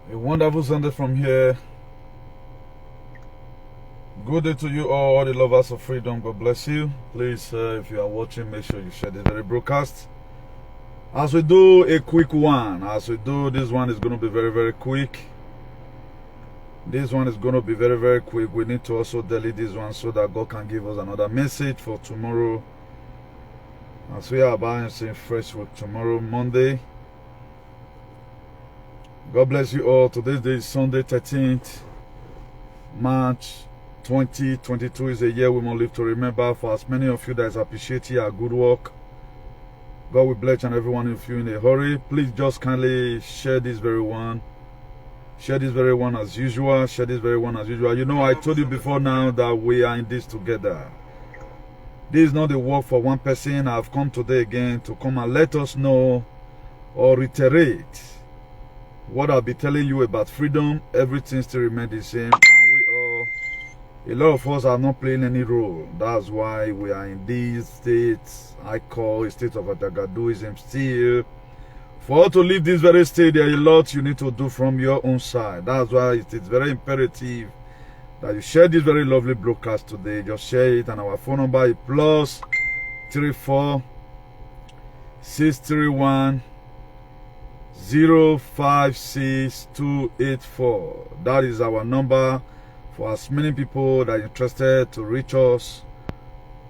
A wonderful Sunday from here. Good day to you all the lovers of freedom. God bless you. Please, if you are watching, make sure you share this very broadcast. As we do a quick one, this one is going to be very, very quick. This one is going to be very, very quick. We need to also delete this one so that God can give us another message for tomorrow. As we are about to fresh with tomorrow, Monday. God bless you all. Today's day is Sunday, 13th March 2022 is a year we must live to remember. For as many of you that is appreciating our good work, God will bless and every one of you in a hurry. Please just kindly share this very one. Share this very one as usual. Share this very one as usual. You know, I told you before now that we are in this together. This is not the work for one person. I've come today again to come and let us know or reiterate what I'll be telling you about freedom. Everything still remains the same. A lot of us are not playing any role. That's why we are in these states I call a state of Atagaduism still. For us to leave this very state, there are a lot you need to do from your own side. That's why it is very imperative that you share this very lovely broadcast today. Just share it, and our phone number is +34 631 056284. That is our number for as many people that are interested to reach us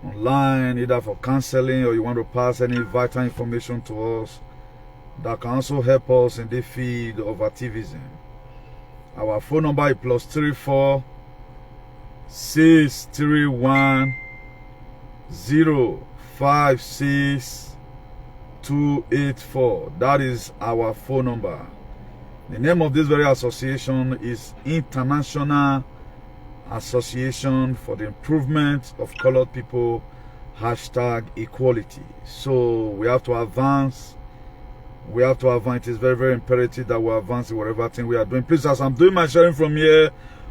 online, either for counseling or you want to pass any vital information to us that can also help us in the field of activism. Our phone number is +34 631 056284. That is our phone number. The name of this very association is International Association for the Improvement of Colored People, #equality. So we have to advance. We have to advance. It is very, very imperative that we advance in whatever thing we are doing. Please, as I'm doing my sharing from here,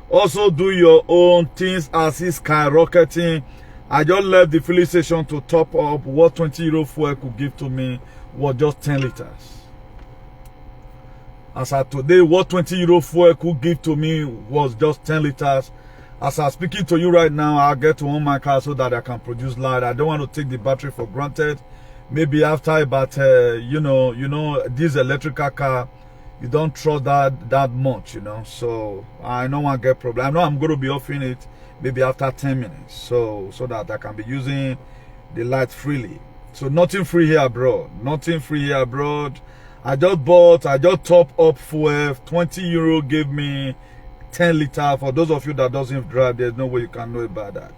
also do your own things as it's skyrocketing. I just left the filling station to top up. What 20 euro fuel could give to me was just 10 liters. As of today, what 20 euro fuel could give to me was just 10 liters. As I'm speaking to you right now, I'll get to own my car so that I can produce light. I don't want to take the battery for granted. Maybe after about, you know, this electrical car, you don't trust that much, you know. So I don't want to get problem. I know I'm going to be offering it maybe after 10 minutes, so that I can be using the light freely. So nothing free here abroad. Nothing free here abroad. I just top up fuel. 20 euro gave me 10 liters. For those of you that doesn't drive, there's no way you can know about that.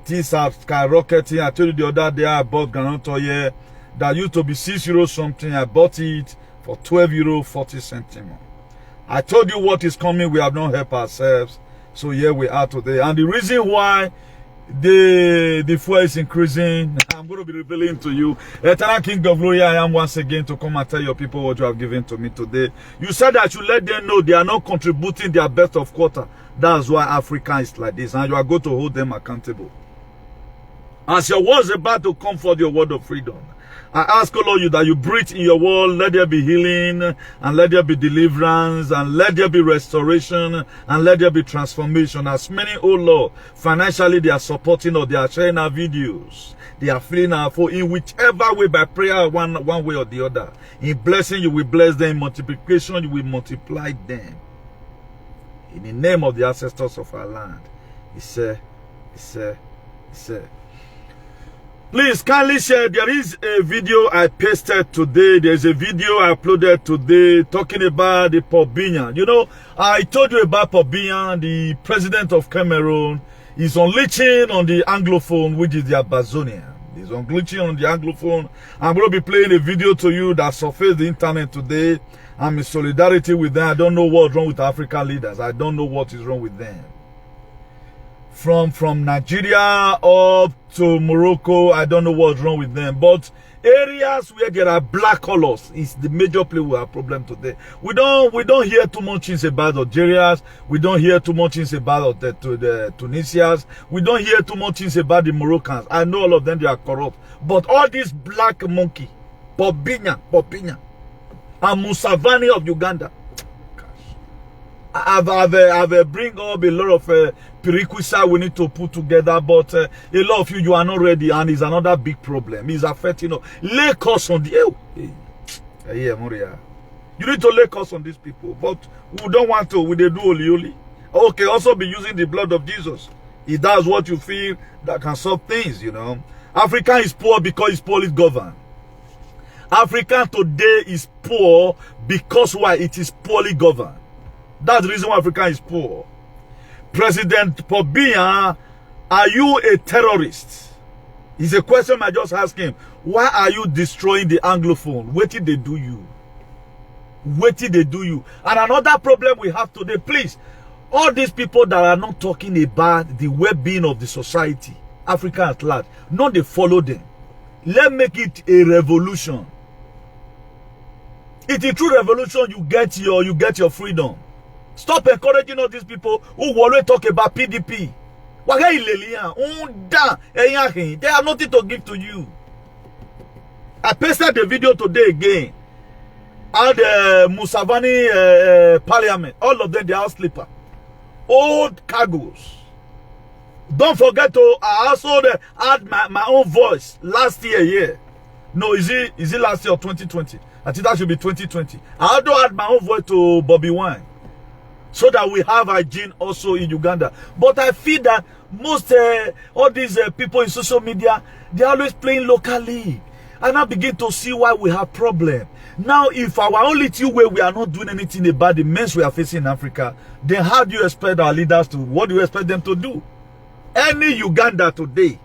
Things are skyrocketing. I told you the other day I bought granite oil that used to be 6 euro something. I bought it for 12 euro 40 cents. I told you what is coming. We have not helped ourselves. So here we are today. And the reason why the fuel is increasing, I'm going to be revealing to you. Eternal King of Glory, I am once again to come and tell your people what you have given to me today. You said that you let them know they are not contributing their best of quarter. That's why Africa is like this. And you are going to hold them accountable. As your word is about to come for your word of freedom, I ask, O Lord, you that you breathe in your word, let there be healing, and let there be deliverance, and let there be restoration, and let there be transformation. As many, O Lord, financially they are supporting or they are sharing our videos. They are filling our phone in whichever way, by prayer, one way or the other. In blessing, you will bless them. In multiplication, you will multiply them. In the name of the ancestors of our land. He said. Please kindly share. There is a video I pasted today. There's a video I uploaded today talking about the Paul Biya. You know, I told you about Paul Biya, the president of Cameroon. Is unleashing on the Anglophone, which is the Amazonian. He's unleashing on the Anglophone. I'm going to be playing a video to you that surfaced the internet today. I'm in solidarity with them. I don't know what's wrong with African leaders. I don't know what is wrong with them. From Nigeria up to Morocco, I don't know what's wrong with them. But areas where there are black colors is the major place we have problem today. We don't hear too much things about Algerians. We don't hear too much things about the Tunisians. We don't hear too much things about the Moroccans. I know all of them, they are corrupt. But all these black monkey, Paul Biya, and Museveni of Uganda. Gosh. I've bring up a lot of prerequisites we need to put together, but a lot of you are not ready, and it's another big problem. It's affecting, lay costs on the you need to lay costs on these people, but we don't want to. We they do only. Okay, also be using the blood of Jesus. If that's what you feel that can solve things, Africa is poor because it's poorly governed. Africa today is poor because why? It is poorly governed. That's the reason why Africa is poor. President Biya, are you a terrorist? It's a question I just asked him. Why are you destroying the Anglophone? What did they do you? What did they do you? And another problem we have today, please, all these people that are not talking about the well-being of the society, Africa at large, no, they follow them. Let's make it a revolution. It's a true revolution. You get your freedom. Stop encouraging all these people who always talk about PDP. They have nothing to give to you. I pasted the video today again. All the Musavani parliament, all of them, they are sleeper. Old cargoes. Don't forget to also add my own voice last year. No, is it last year or 2020? I think that should be 2020. I also add my own voice to Bobby Wine, so that we have a gene also in Uganda. But I feel that most all these people in social media, they're always playing locally. And I begin to see why we have problem. Now, if our only two way we are not doing anything about the mess we are facing in Africa, then how do you expect our leaders to, what do you expect them to do? Any Uganda today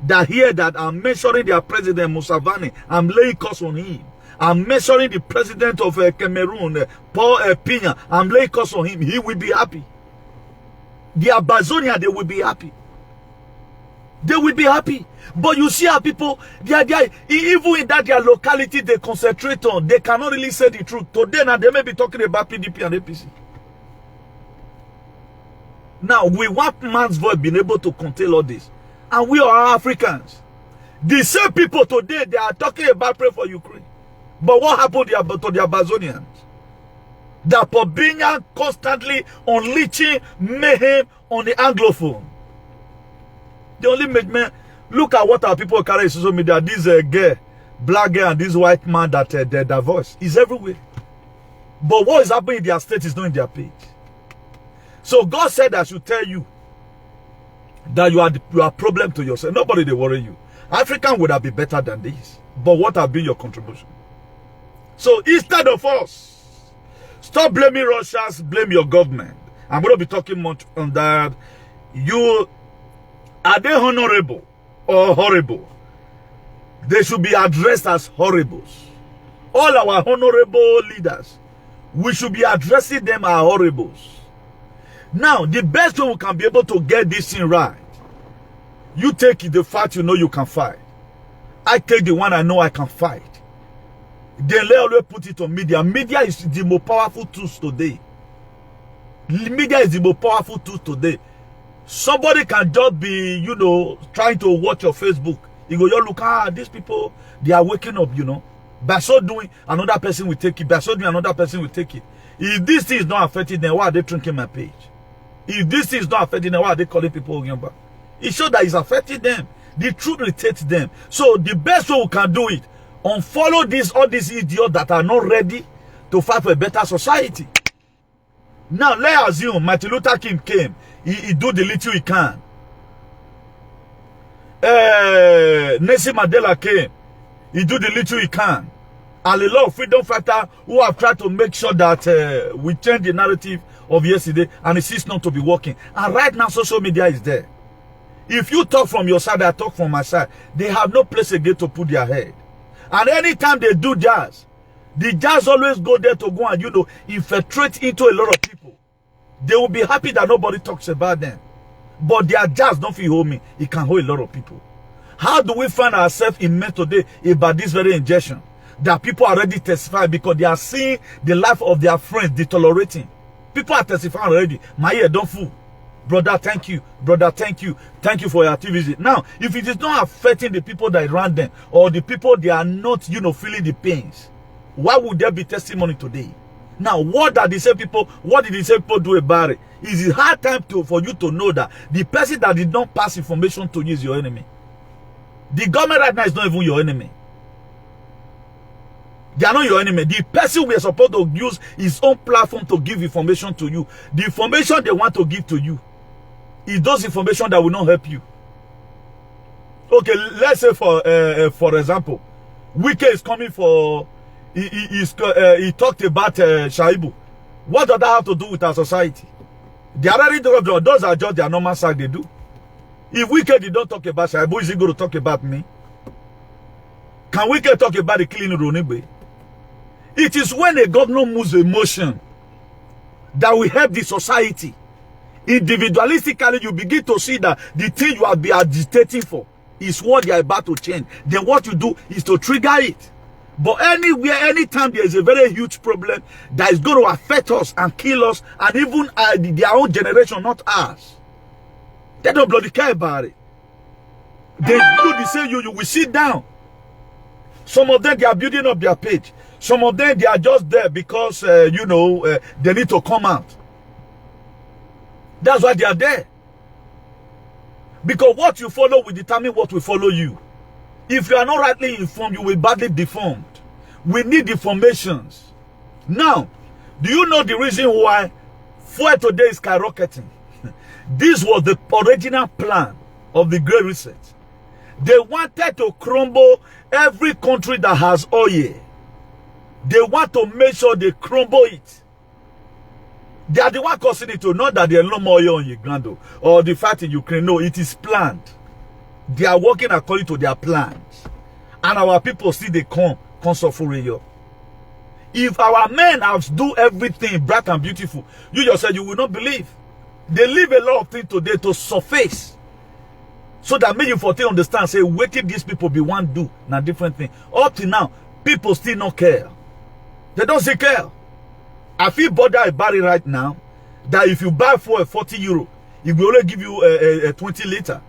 that hear that I'm mentioning their president Museveni, I'm laying curse on him. I'm mentioning the president of Cameroon, Paul Pina, I'm laying curse on him. He will be happy. The Amazonian, they will be happy. They will be happy. But you see how people, they are even in that their locality they concentrate on, they cannot really say the truth. Today now they may be talking about PDP and APC. Now we want man's voice being able to contain all this. And we are Africans. The same people today, they are talking about pray for Ukraine. But what happened to the Amazonians? The Pobinian constantly unleashing mayhem on the Anglophone. They only make me look at what our people carry in social media. This girl, black girl, and this white man that their voice is everywhere. But what is happening in their state is not in their page. So God said I should tell you that you are a problem to yourself. Nobody they worry you. African would have been better than this. But what have been your contribution? So instead of us, stop blaming Russians, blame your government. I'm going to be talking much on that. Are they honorable or horrible? They should be addressed as horribles. All our honorable leaders, we should be addressing them as horribles. Now, the best way we can be able to get this thing right, you take the fact you know you can fight. I take the one I know I can fight. Then they always put it on media. Media is the most powerful tools today. Media is the most powerful tool today. Somebody can just be, trying to watch your Facebook. You go, look, these people, they are waking up, By so doing, another person will take it. By so doing, another person will take it. If this thing is not affecting them, why are they drinking my page? If this thing is not affecting them, why are they calling people again back? It shows that it's affecting them. The truth irritates them. So the best way we can do it, unfollow all these idiots that are not ready to fight for a better society. Now, let's assume Martin Luther King came. He do the little he can. Nelson Mandela came. He do the little he can. And a lot of freedom fighters who have tried to make sure that we change the narrative of yesterday, and it seems not to be working. And right now, social media is there. If you talk from your side, I talk from my side. They have no place again to put their head. And anytime they do jazz, the jazz always go there to go and, infiltrate into a lot of people. They will be happy that nobody talks about them. But their jazz don't feel hold me. It can hold a lot of people. How do we find ourselves in mess today about this very injection? That people are already testifying because they are seeing the life of their friends deteriorating. People are testifying already. My ear don't fool. Brother, thank you. Brother, thank you. Thank you for your activity. Now, if it is not affecting the people that run them, or the people they are not, feeling the pains, why would there be testimony today? Now, what did the same people do about it? It's a hard time for you to know that the person that did not pass information to you is your enemy. The government right now is not even your enemy. They are not your enemy. The person we are supposed to use his own platform to give information to you. The information they want to give to you is those information that will not help you. Okay, let's say for example, Wike is coming for he talked about Shaibu. What does that have to do with our society? They already do. Those are just their normal side they do. If Wike did not talk about Shaibu, is he going to talk about me? Can Wike talk about the clean Ronigbe? It is when a governor moves emotion that will help the society. Individualistically, you begin to see that the thing you have been agitating for is what they are about to change. Then what you do is to trigger it. But anywhere, anytime there is a very huge problem that is going to affect us and kill us, and even their own generation, not us, they don't bloody care about it. They do the same. You will sit down. Some of them, they are building up their page. Some of them, they are just there because, they need to come out. That's why they are there. Because what you follow will determine what will follow you. If you are not rightly informed, you will badly deformed. We need informations. Now, do you know the reason why fuel today is skyrocketing? This was the original plan of the Great Reset. They wanted to crumble every country that has oil. They want to make sure they crumble it. They are the one causing it to, not that there is no more oil on Uganda or the fact in Ukraine. No, it is planned. They are working according to their plans. And our people see they come suffer you. If our men have do everything bright and beautiful, you just said you will not believe. They leave a lot of things today to surface. So that make you for understand, say, wait till these people be one do, now different thing. Up to now, people still not care. They don't say care. I feel bothered about it right now, that if you buy for a 40 euro, it will only give you a 20 liter.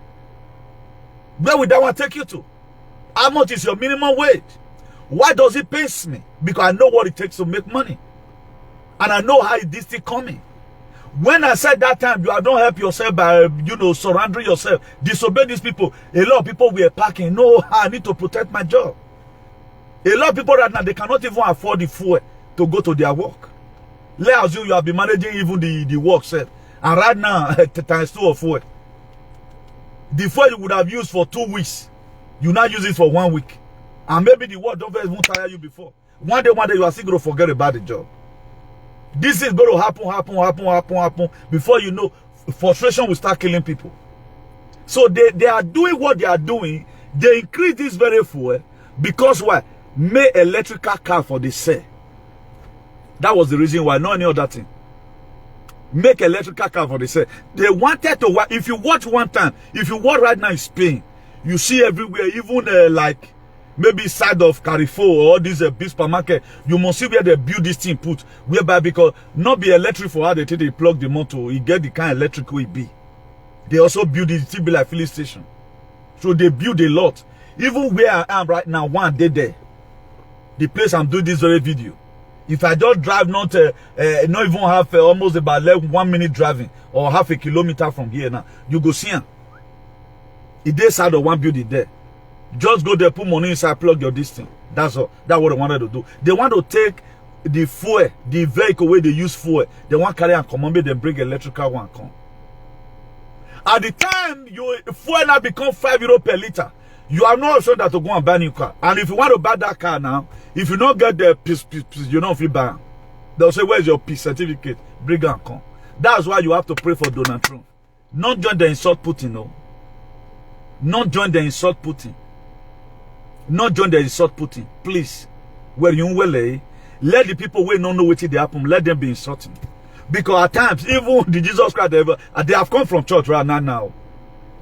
Where would that one take you to? How much is your minimum wage? Why does it pace me? Because I know what it takes to make money. And I know how this thing coming. When I said that time, you don't help yourself by, surrendering yourself, disobey these people. A lot of people were packing. No, I need to protect my job. A lot of people right now, they cannot even afford the fuel to go to their work. Let's assume you have been managing even the work set. And right now, times 2 of fuel. The fuel you would have used for 2 weeks, you now use it for 1 week. And maybe the work don't even tire you before. One day you are still going to forget about the job. This is going to happen. Before you know, frustration will start killing people. So they are doing what they are doing. They increase this very fuel because why? Make electrical car for the sale. That was the reason why, not any other thing. Make electrical car for the sale. They wanted to, if you watch one time, if you watch right now in Spain, you see everywhere, even like maybe side of Carrefour or this big supermarket, you must see where they build this thing put, whereby because not be electric for how they take they plug the motor, you get the kind of electric will be. They also build it to be like filling station. So they build a lot. Even where I am right now, one day there, the place I'm doing this very video. If I just drive not even have almost about 1 minute driving or half a kilometer from here now, you go see him. It is side of one building there. Just go there, put money inside, plug your this thing. That's all. That's what they wanted to do. They want to take the fuel, the vehicle where they use fuel. They want to carry and come, maybe they bring electrical one come. At the time your fuel now become €5 per liter, you are not sure that to go and buy a new car. And if you want to buy that car now, if you don't get the peace, you don't feel bad. They'll say, where's your peace certificate? Bring and come. That's why you have to pray for Donald Trump. Not join the insult Putin, no. Not join the insult Putin. Not join the insult Putin. Please. Where you will let the people who don't know what they happen, let them be insulting. Because at times, even the Jesus Christ, they have come from church right now.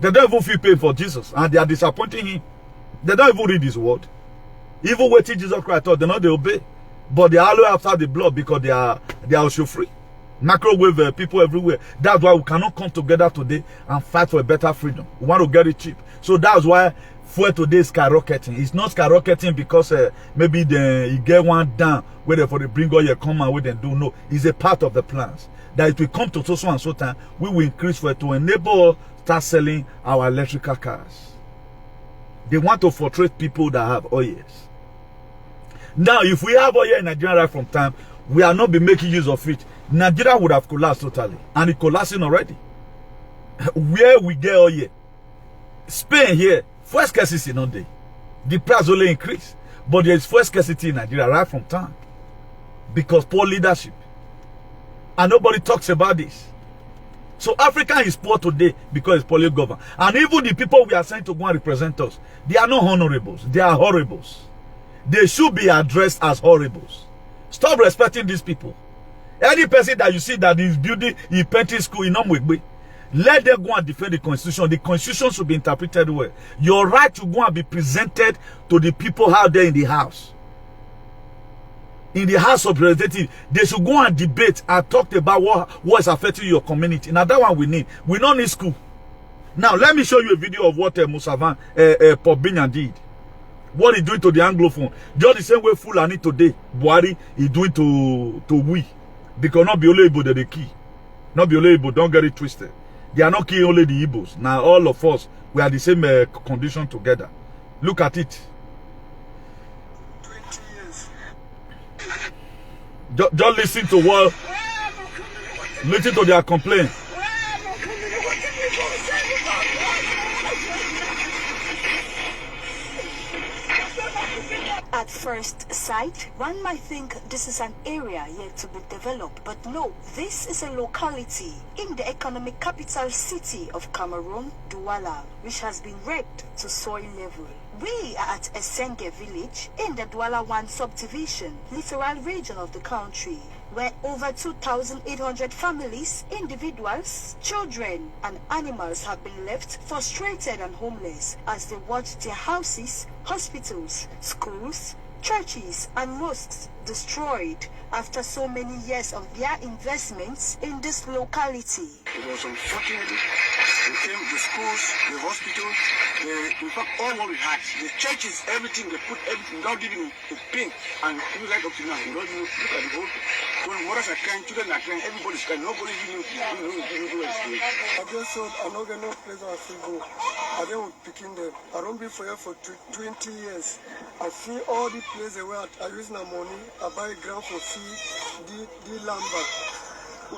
They don't even feel pain for Jesus. And they are disappointing him. They don't even read his word. Even what Jesus Christ taught, they obey. But they are always after the blood because they are also free. Microwave people everywhere. That's why we cannot come together today and fight for a better freedom. We want to get it cheap. So that's why fuel today is skyrocketing. It's not skyrocketing because maybe you get one down where they for the bring all your come and where they do. No, it's a part of the plans that it will come to so and so time we will increase for it to enable us start selling our electrical cars. They want to frustrate people that have oils. Now, if we have oil in Nigeria right from time, we are not be making use of it. Nigeria would have collapsed totally, and it's collapsing already. Where we get oil, Spain here, fuel scarcity not there. The price only increase, but there is fuel scarcity in Nigeria right from time because poor leadership, and nobody talks about this. So Africa is poor today because it's poorly governed, and even the people we are sent to go and represent us, they are not honorables. They are horribles. They should be addressed as horribles. Stop respecting these people. Any person that you see that is building a painting school in Omwegbe, let them go and defend the constitution. The constitution should be interpreted well. Your right to go and be presented to the people out there in the house. In the House of Representatives, they should go and debate and talk about what is affecting your community. Now that one we need. We don't need school. Now let me show you a video of what Musavan Pobinyan did. What he doing to the Anglophone. Just the same way Fulani today, Buhari is doing to we. Because not be only Igbo the key. Not be only Igbo, don't get it twisted. They are not killing only the Igbos. Now all of us, we are the same condition together. Look at it. 20 years. Just listen to what, listen to their complaint. At first sight, one might think this is an area yet to be developed, but no, this is a locality in the economic capital city of Cameroon, Douala, which has been raked to soil level. We are at Esenge village in the Douala 1 subdivision, littoral region of the country, where over 2,800 families, individuals, children, and animals have been left frustrated and homeless as they watch their houses, hospitals, schools, churches, and mosques destroyed after so many years of their investments in this locality. It was unfortunate. We came to schools, the hospital, in fact, all what we had, the churches, everything, they put everything without giving a pin. And you like up to now, you don't look at the whole. When mothers are crying, children are crying, everybody's crying, nobody even I just thought I'm not going to place our go. I don't picking them. I don't be for here for 20 years. I see all the places where I use my money, I buy ground for feed, the lumber.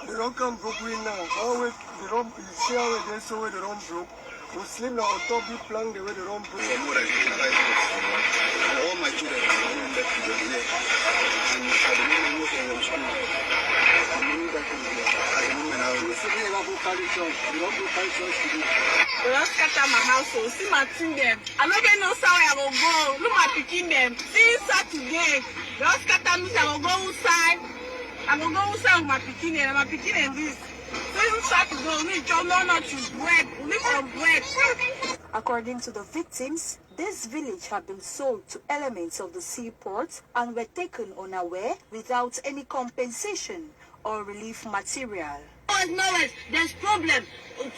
They don't come broke in now. Always they don't, you see how they so where they don't broke. We sleep now on top of the plank the way they don't broke. All my children are left to the lake. And I don't know what they are school. I mean that we see they have to carry church. They don't go carry church to do. They don't scatter my house, so see my team them. I don't even know how I will go. Look my picking them. Since Saturday, they don't scatter me, I will go outside. I will go outside with my picking and my picking and this. According to the victims, this village had been sold to elements of the seaport and were taken unaware without any compensation or relief material. There's problem.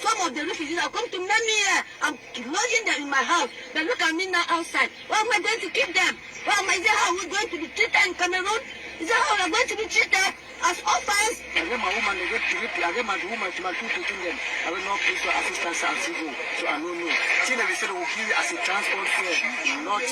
Some of the refugees have come to me here. I'm lodging them in my house. They look at me now outside. Why am I going to keep them? Why am I there? How are we going to be treated in Cameroon? Is that how we're going to be treated as orphans? I get my woman, they get to it. I get my woman to my two taking them. I will not pay for assistance and single. So I don't know. See, they said we'll give you as a transport fare. Not,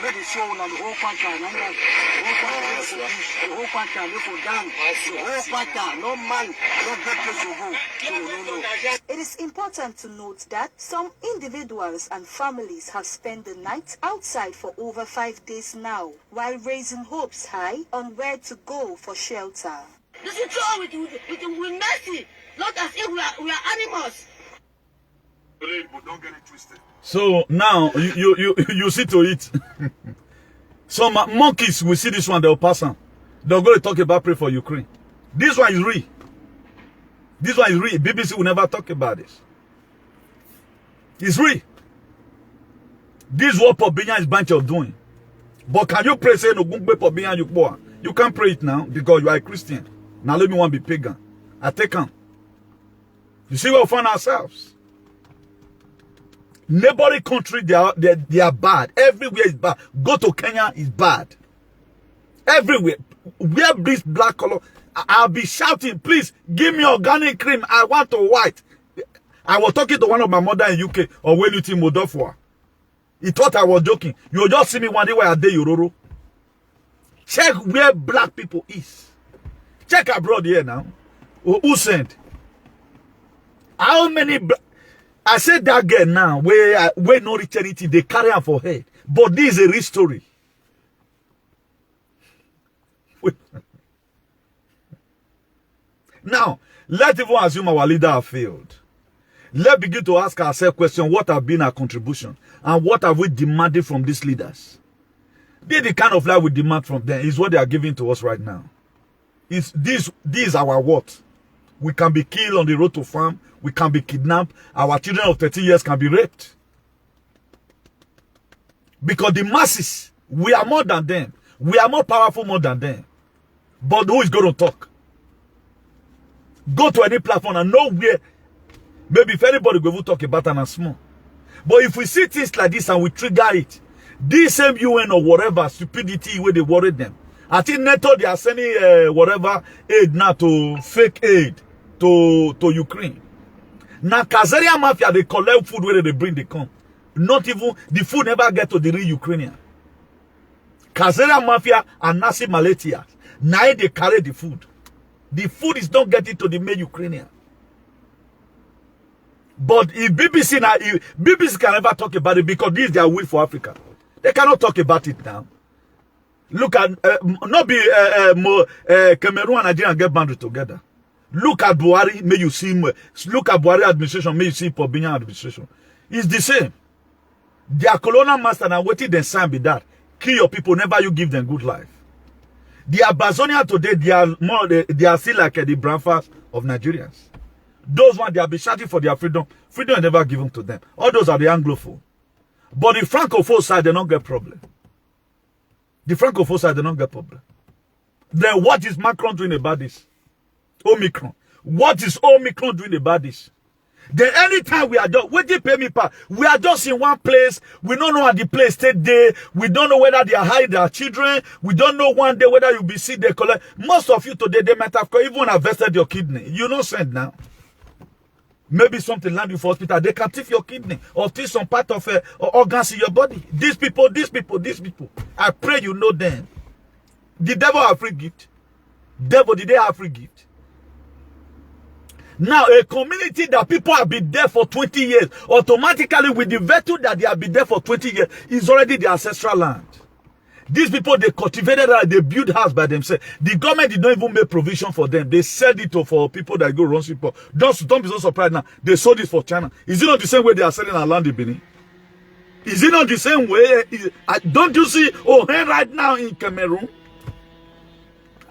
maybe show on the whole contract. The whole contract, they for down. The whole contract, no man, no good place to go. So no. It is important to note that some individuals and families have spent the night outside for over 5 days now, while raising hopes high on where to go for shelter. This is all with mercy, not as if we are animals. Don't get it twisted. So now you see to it. Some monkeys will see this one, they'll pass on. They're going to talk about pray for Ukraine. This one is real. This one is real. BBC will never talk about this. It's real. This is what Pobinyan is bunch of doing. But can you pray say no gungbe Pobinyan you? You can't pray it now because you are a Christian. Now let me want to be pagan. I take on. You see where we find ourselves. Neighboring country, they are bad. Everywhere is bad. Go to Kenya, is bad. Everywhere. Wear this black color. I'll be shouting, please give me organic cream. I want a white. I was talking to one of my mother in UK or when you think Modofwa. He thought I was joking. You just see me one day where I did Yororo. Check where black people is. Check abroad here now. Who sent? How many? I said that girl now where no reach anything, they carry her for head. But this is a real story. Now, let's even assume our leader have failed. Let's begin to ask ourselves question, what have been our contribution? And what have we demanded from these leaders? The kind of life we demand from them is what they are giving to us right now. Is this our what? We can be killed on the road to farm. We can be kidnapped. Our children of 30 years can be raped. Because the masses, we are more than them. We are more powerful more than them. But who is going to talk? Go to any platform and know where. Maybe if anybody will talk about it and small. But if we see things like this and we trigger it, this same UN or whatever stupidity where they worry them. I think NATO, they are sending whatever aid now to fake aid to Ukraine. Now, Kazarian Mafia, they collect food where they bring, they come. Not even, the food never get to the real Ukrainian. Kazarian Mafia and Nazi Maletia, now they carry the food. The food is not getting to the main Ukrainian. But if BBC now, BBC can never talk about it because this is their will for Africa. They cannot talk about it now. Look at, not be Cameroon and Nigeria get boundary together. Look at Buhari, may you see him. Look at Buhari administration, may you see Biya administration. It's the same. Their colonial master now waiting then sign be that. Kill your people, never you give them good life. The Amazonian today, they are still like the Branfas of Nigerians. Those ones, they have been shouting for their freedom. Freedom is never given to them. All those are the Anglophone. But the Francophone side, they don't get problem. The Francophone side, they don't get problem. Then what is Macron doing about this? Omicron. What is Omicron doing about this? Then anytime we are just, wait till pay me pa, we are just in one place. We don't know at the place state day. We don't know whether they are hiding their children. We don't know one day whether you'll be seen they collect. Most of you today, they might have even harvested your kidney. You know, send now. Maybe something land you for hospital. They can thief your kidney or thief some part of organs in your body. These people. I pray you know them. The devil have free gift. Devil, did they have free gift? Now, a community that people have been there for 20 years, automatically with the virtue that they have been there for 20 years, is already the ancestral land. These people, they cultivated that, they built house by themselves. The government did not even make provision for them. They sold it for people that go run people. Don't be so surprised now. They sold it for China. Is it not the same way they are selling our land in Benin? Is it not the same way? Don't you see Ohen right now in Cameroon?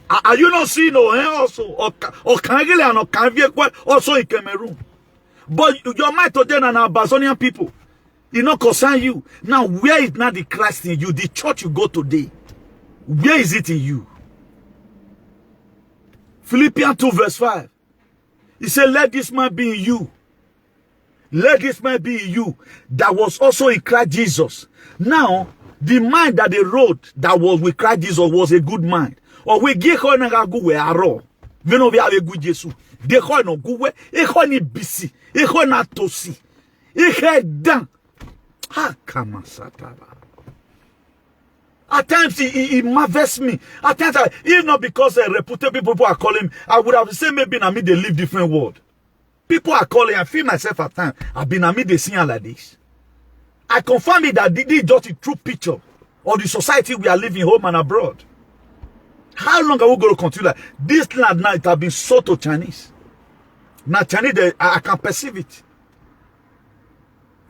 Are you not seeing Ohen also? Or Kangele and Okanviekwe also in Cameroon? But your mind today and our Amazonian people, it not concern you. Now, where is not the Christ in you? The church you go today, where is it in you? Philippians 2 verse 5. He said, let this man be in you. Let this man be in you that was also in Christ Jesus. Now, the mind that they wrote that was with Christ Jesus was a good mind. Or we get on a good way, aro. We know we have a good Jesus. They call no good way. They call ni busy. They call not tosi. They call down. Ha, kama sataba. At times he marvels me. At times, even not because reputed people are calling, I would have said maybe I mean they live different world. People are calling. I feel myself at times. I've been they seeing like this. I confirm it that this is just a true picture of the society we are living home and abroad. How long are we going to continue like this land now? It has been sold to Chinese. Now Chinese, I can perceive it.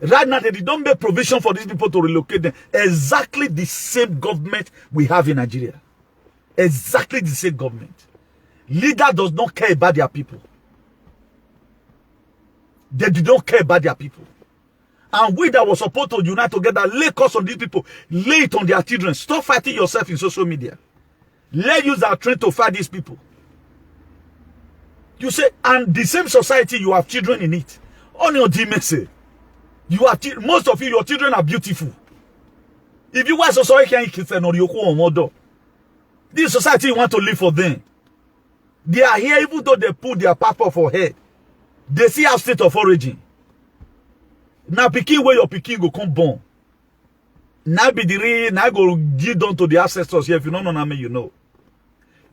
Right now, they don't make provision for these people to relocate them. Exactly the same government we have in Nigeria. Exactly the same government. Leader does not care about their people. They do not care about their people. And we that was supposed to unite together, lay curse on these people, lay it on their children. Stop fighting yourself in social media. Let use our train to fight these people. You say, and the same society, you have children in it. On your demon say, You are most of you, your children are beautiful. If you want society, can kiss and or mother. This society you want to live for them. They are here even though they put their passport for head. They see our state of origin. Now picking where your picking go come born. Now be the real, now go give down to the ancestors here. If you don't know me, you know.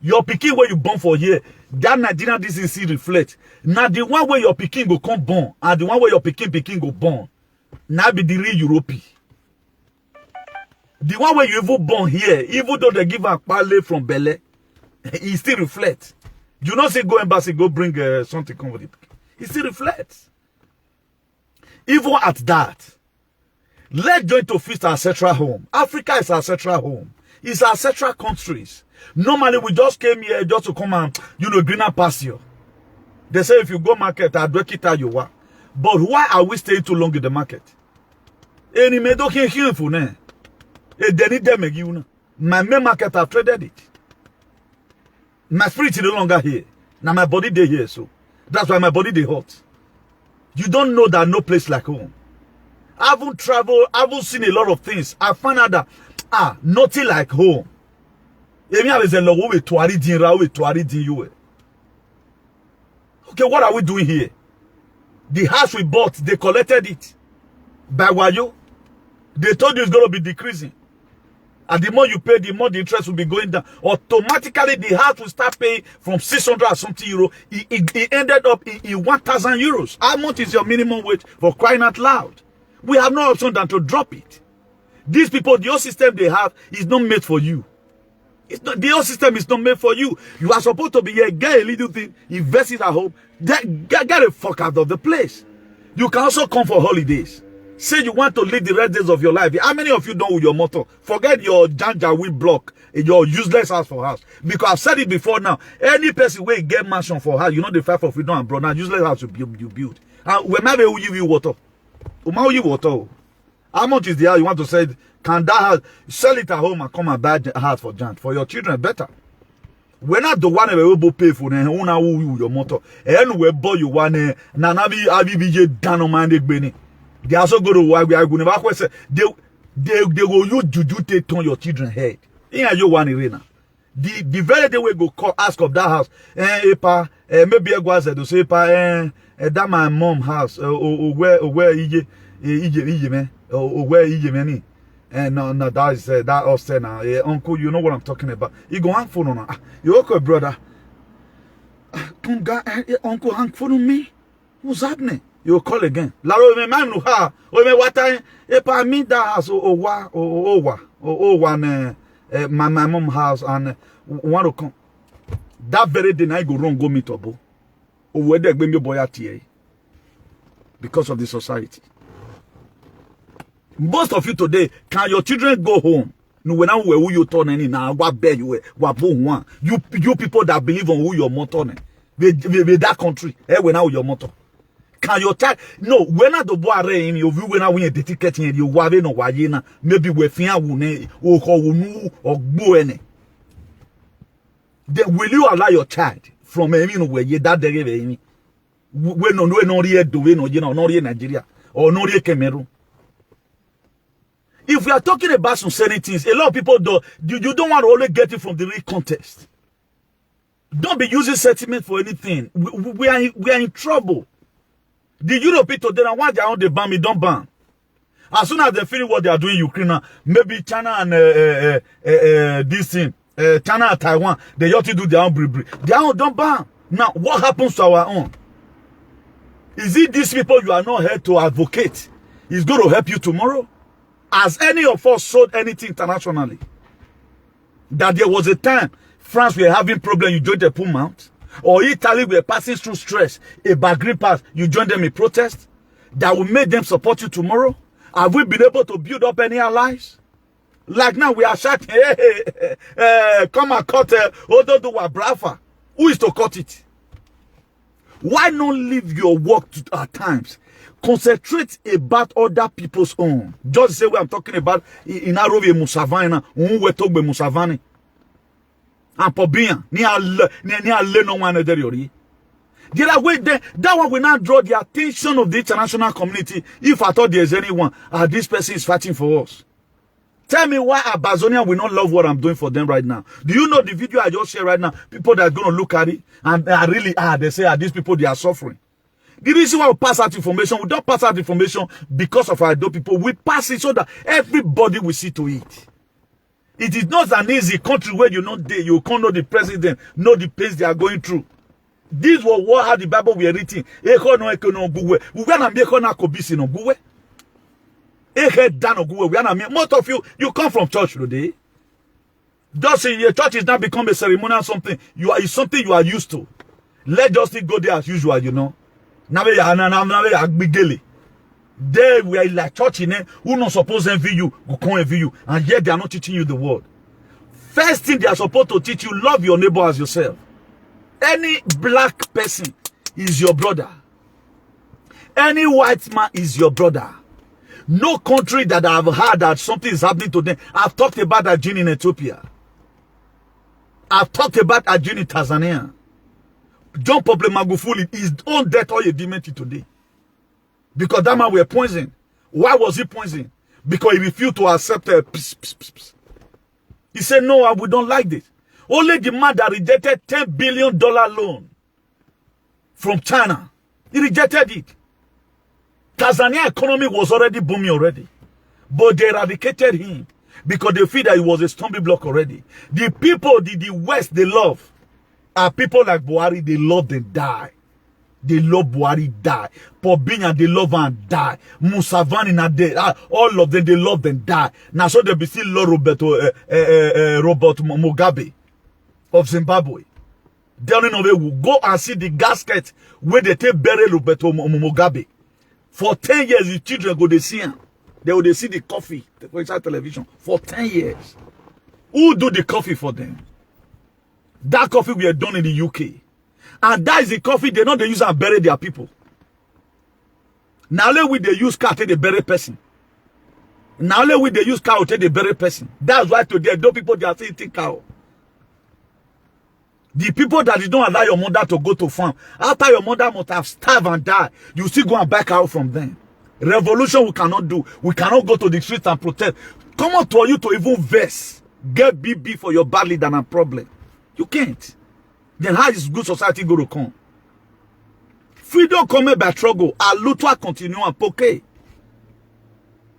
Your picking where you born for here, that Nigerian DCC reflect. Now the one where your picking go come born, and the one where your picking go born. Now be the real European. The one where you even born here, even though they give a parley from Bele, he still reflects. You not say go embassy, go bring something come with it. He still reflects. Even at that, let's join to feast our ancestral home. Africa is our ancestral home. It's our ancestral countries. Normally, we just came here just to come and, greener pasture. They say if you go market, I'll break it out you want. But why are we staying too long in the market? Any me don't hear for ne. They need them again. My main market, I've traded it. My spirit is no longer here. Now my body they here, so that's why my body they hot. You don't know that no place like home. I haven't traveled, I haven't seen a lot of things. I found out that nothing like home. Okay, what are we doing here? The house we bought, they collected it by Wayo. They told you it's going to be decreasing. And the more you pay, the more the interest will be going down. Automatically, the house will start paying from 600 or something euro. It ended up in 1,000 euros. How much is your minimum wage for crying out loud? We have no option than to drop it. These people, the old system they have is not made for you. It's not, the old system is not made for you. You are supposed to be here, get a little thing, invest it at home, get the fuck out of the place. You can also come for holidays. Say you want to live the rest days of your life. How many of you done with your motto? Forget your Janjaweed block, your useless house for house. Because I've said it before now. Any person where get mansion for house, you know the fight for freedom and brother, useless house you build. And when maybe who give you water? How much is the house you want to say? Can that house sell it at home and come and buy the house for Jan? For your children better. We're not the one who will pay for your motor. And we buy you one Nanabi Abibije Danomande Benny. They also go to why we are going to say they will use juju to turn your children's head. In you one arena. The very day we go call ask of that house. Maybe I was to say that my mom house where man where man. And no, that is that also now. Uncle, you know what I'm talking about. You go hang phone on. You okay, brother? Come Uncle hang phone on me. What's happening? You call again. Laro me man no ha. O me watan e pa mi da house o one my mom house and want to come. That very day I go wrong go meet obo. O we dey gbe me boy atie. Because of the society. Most of you today, can your children go home? No, when who you turn any now, what bed you one. You people that believe on who your motto with that country, when now your motto. Can your child no when I do boy in you when I win the ticket in you wave no wayena maybe we fian wune or go any. Then will you allow your child from where you that day when no here do we no here Nigeria or no here Cameroon? If we are talking about some certain things, a lot of people you don't want to only get it from the real context. Don't be using sentiment for anything. We are in trouble. The European today, now why they are on the ban, me don't ban. As soon as they finish what they are doing in Ukraine, maybe China and this thing, China and Taiwan, they ought to do their own bribery. Their own don't ban. Now, what happens to our own? Is it these people you are not here to advocate? Is going to help you tomorrow? Has any of us sold anything internationally? That there was a time France were having problem, you joined the poor mount? Or Italy were passing through stress, about green pass, you joined them in protest? That will make them support you tomorrow? Have we been able to build up any allies? Like now we are shouting, come and cut Ododo Brafa. Who is to cut it? Why not leave your work at times? Concentrate about other people's own. Just say what I'm talking about in Arove Musavana, Unwetogbe Musavani. And for being, ni a le no one there. There are ways that one will not draw the attention of the international community if I thought there's anyone. This person is fighting for us. Tell me why Abazonia will not love what I'm doing for them right now. Do you know the video I just shared right now? People that are going to look at it and they say, these people, they are suffering. The reason why we pass out information, we don't pass out information because of our people. We pass it so that everybody will see to it. It is not an easy country where you can't know the president, know the pains they are going through. This was what how the Bible were written. Most of you come from church today. Just in your church is not become a ceremonial something. It's something you are used to. Let just go there as usual, you know. There we are like church in it, who not supposed to envy you, who can't envy you, and yet they are not teaching you the word. First thing they are supposed to teach you, love your neighbor as yourself. Any black person is your brother. Any white man is your brother. No country that I've heard that something is happening to them. I've talked about Ajin in Ethiopia. I've talked about Ajin in Tanzania. John Pople Magufuli is on death or a dementi today. Because that man were poisoned. Why was he poisoned? Because he refused to accept He said, no, we don't like this. Only the man that rejected $10 billion loan from China, he rejected it. Tanzania economy was already booming already. But they eradicated him because they feel that he was a stumbling block already. The people, the West, they love are people like Buhari, they love and die. They love Buhari, die. Pobinya, they love and die. Musavani, all of them, they love and die. Now, so they be still love Robert Mugabe of Zimbabwe. Down in will go and see the gasket where they take bury Roberto Mugabe. For 10 years, the children go to see him. They will see the coffee, the television, for 10 years. Who do the coffee for them? That coffee we are done in the UK. And that is the coffee they know they use and bury their people. Now let they use car to the bury person. Now let they use cow to the bury person. That's why today those people they are still eating cow. The people that you don't allow your mother to go to farm, after your mother must have starved and died, you still go and back out from them. Revolution we cannot do. We cannot go to the streets and protest. Come on to you to even verse. Get BB for your bad leader and problem. You can't. Then how is good society going to come? Freedom come by struggle. Aluta continue and poke.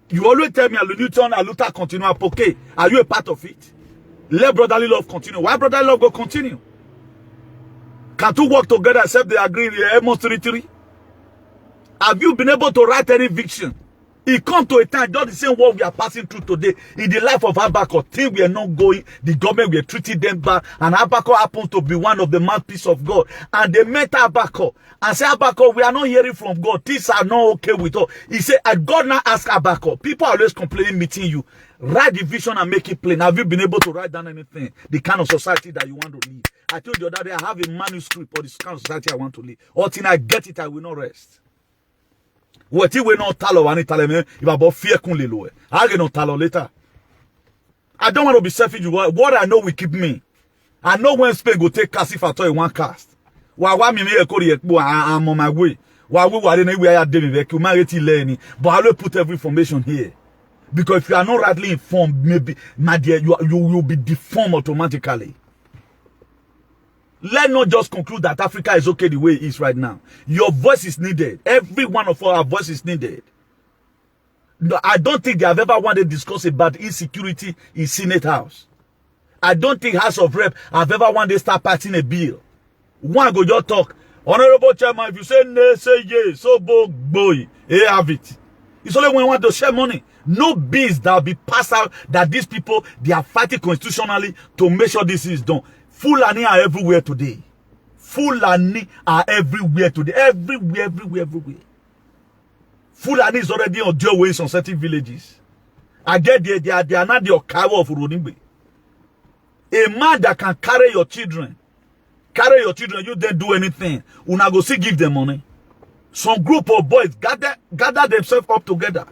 You always tell me Aluta continue and poke. Are you a part of it? Let brotherly love continue. Why brotherly love go continue? Can't you work together except they agree in the Amos territory? Have you been able to write any eviction? It comes to a time, just the same what we are passing through today in the life of Habakkuk. Things we are not going, the government we are treating them bad, and Habakkuk happens to be one of the mouthpieces of God. And they met Habakkuk and said, Habakkuk, we are not hearing from God. Things are not okay with us. He said, God now ask Habakkuk. People are always complaining, meeting you. Write the vision and make it plain. Have you been able to write down anything? The kind of society that you want to live. I told you the other day, I have a manuscript for this kind of society I want to live. Until I get it, I will not rest. What if we not tell any tell me if about fear kun lelo? I get not tell later. I don't want to be selfish. What I know will keep me. I know when Spain go take cast if I tell you one cast. Why me I'm on my way. Why we were in we are doing learning, but I will put every information here. Because if you are not rightly informed, maybe my dear, you will be deformed automatically. Let's not just conclude that Africa is okay the way it is right now. Your voice is needed. Every one of our voice is needed. No, I don't think they have ever wanted to discuss about insecurity in Senate House. I don't think House of Rep have ever wanted to start passing a bill. One go just talk. Honorable Chairman, if you say no, say yes. So boy, have it. It's only when we want to share money. No bills that will be passed out that these people, they are fighting constitutionally to make sure this is done. Fulani are everywhere today. Fulani are everywhere today. Everywhere. Fulani is already on their ways on certain villages. I get there, they are not the Okawa of Roningbe. A man that can carry your children, you don't do anything. Una go see give them money. Some group of boys gather themselves up together.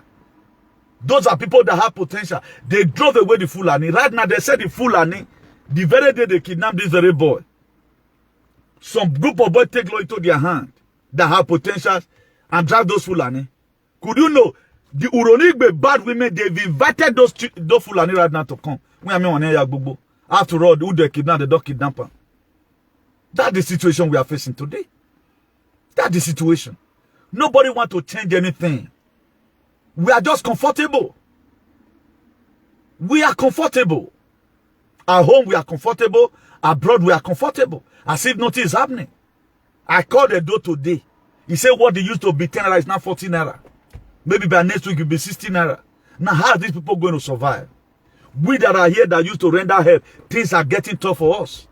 Those are people that have potential. They drove away the Fulani. Right now, they said the Fulani, the very day they kidnapped this very boy. some group of boys take law into their hand that have potentials and drive those Fulani. Could you know the Uronigbe bad women, they've invited those Fulani right now to come. After all, who they kidnap, the dog kidnapper. That's the situation we are facing today. That's the situation. Nobody wants to change anything. We are just comfortable. We are comfortable. At home, we are comfortable. Abroad, we are comfortable. As if nothing is happening. I called the door today. He said what they used to be 10 naira is now 14 naira. Maybe by next week it will be 16 naira. Now, how are these people going to survive? We that are here that used to render help, things are getting tough for us.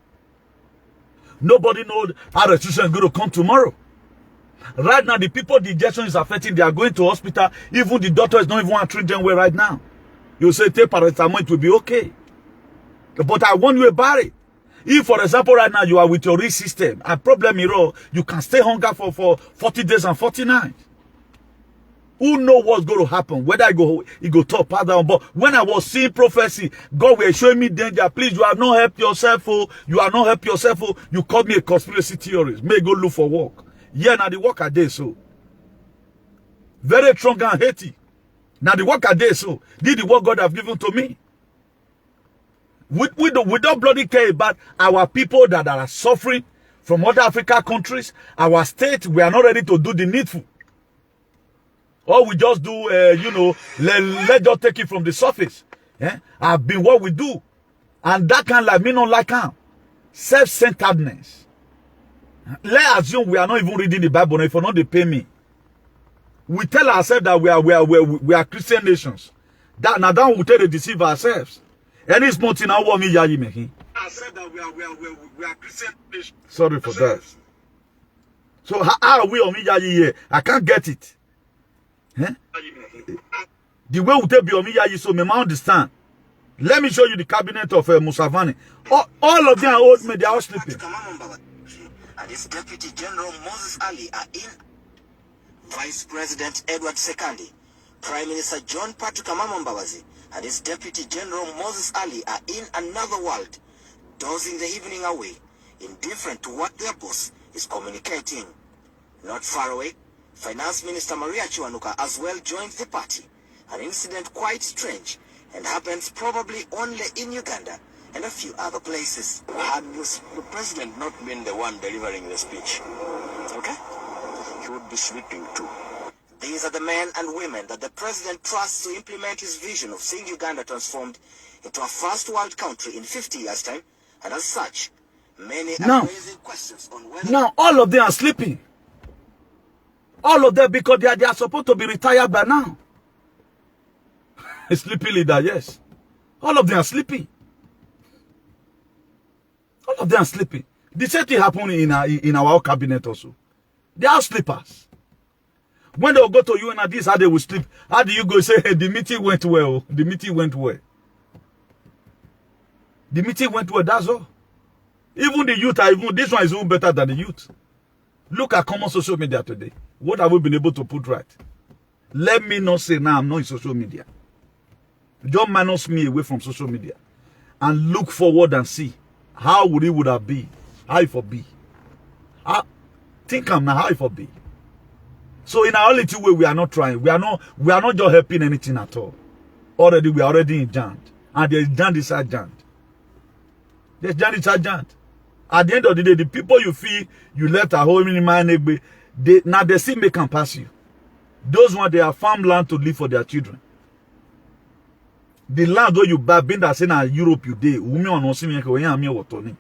Nobody knows how the situation is going to come tomorrow. Right now, the people the injection is affecting, they are going to hospital. Even the doctor is not even want to treat them well right now. You say, take paracetamol, it will be okay. But I warn you about it. If, for example, right now you are with your risk system, and problem is, you can stay hunger for 40 days and 40 nights. Who knows what's going to happen? Whether it go top, pass down. But when I was seeing prophecy, God was showing me danger. Please, you have not helped yourself. You are not helped yourself. You called me a conspiracy theorist. May go look for work. Yeah, now the work I did so. Very strong and haty. Now the work I did so. Did the work God have given to me. We don't bloody care about our people that are suffering from other African countries. Our state, we are not ready to do the needful. Or we just do, let's just take it from the surface. I've been what we do. And that can like me not like him. Self-centeredness. Let's assume we are not even reading the Bible. If not, they pay me. We tell ourselves that we are Christian nations. Now we tell to deceive ourselves. Any small thing I want me yayi me. I said that we are Christian nations. Sorry for that. So how are we on me yayi here? I can't get it. The way we tell Biya, so me understand. Let me show you the cabinet of Musavani. All of them are old men, they are all sleeping. And his Deputy General Moses Ali are in. Vice President Edward Sekandi, Prime Minister John Patrick Amamambabazi, and his Deputy General Moses Ali are in another world, dozing the evening away, indifferent to what their boss is communicating. Not far away, Finance Minister Maria Chiwanuka as well joined the party, an incident quite strange and happens probably only in Uganda and a few other places. Had the president not been the one delivering the speech, okay, he would be sleeping too. These are the men and women that the president trusts to implement his vision of seeing Uganda transformed into a first world country in 50 years' time, and as such, many are raising questions on whether... Now, all of them are sleeping. All of them, because they are supposed to be retired by now. A sleepy leader, yes. All of them are sleeping. All of them are sleeping. The same thing happened in our cabinet also. They are sleepers. When they will go to you and this, how they will sleep. How do you go say, hey, the meeting went well? The meeting went well. The meeting went well, that's all. Even the youth are even, this one is even better than the youth. Look at common social media today. What have we been able to put right? Let me not say now I'm not in social media. Don't minus me away from social media. And look forward and see how would it have been. How it would be. Think I'm now how it would be. So in our little way, we are not trying. We are not just helping anything at all. Already, we are already in giant. And there's giant inside giant. There's giant inside giant. At the end of the day, the people you feel you left at home in my neighbor, now they still make them pass you. Those ones, they are farmland to live for their children. The land where you buy, being that saying in Europe you did, women are not seeing when you are me or Tony.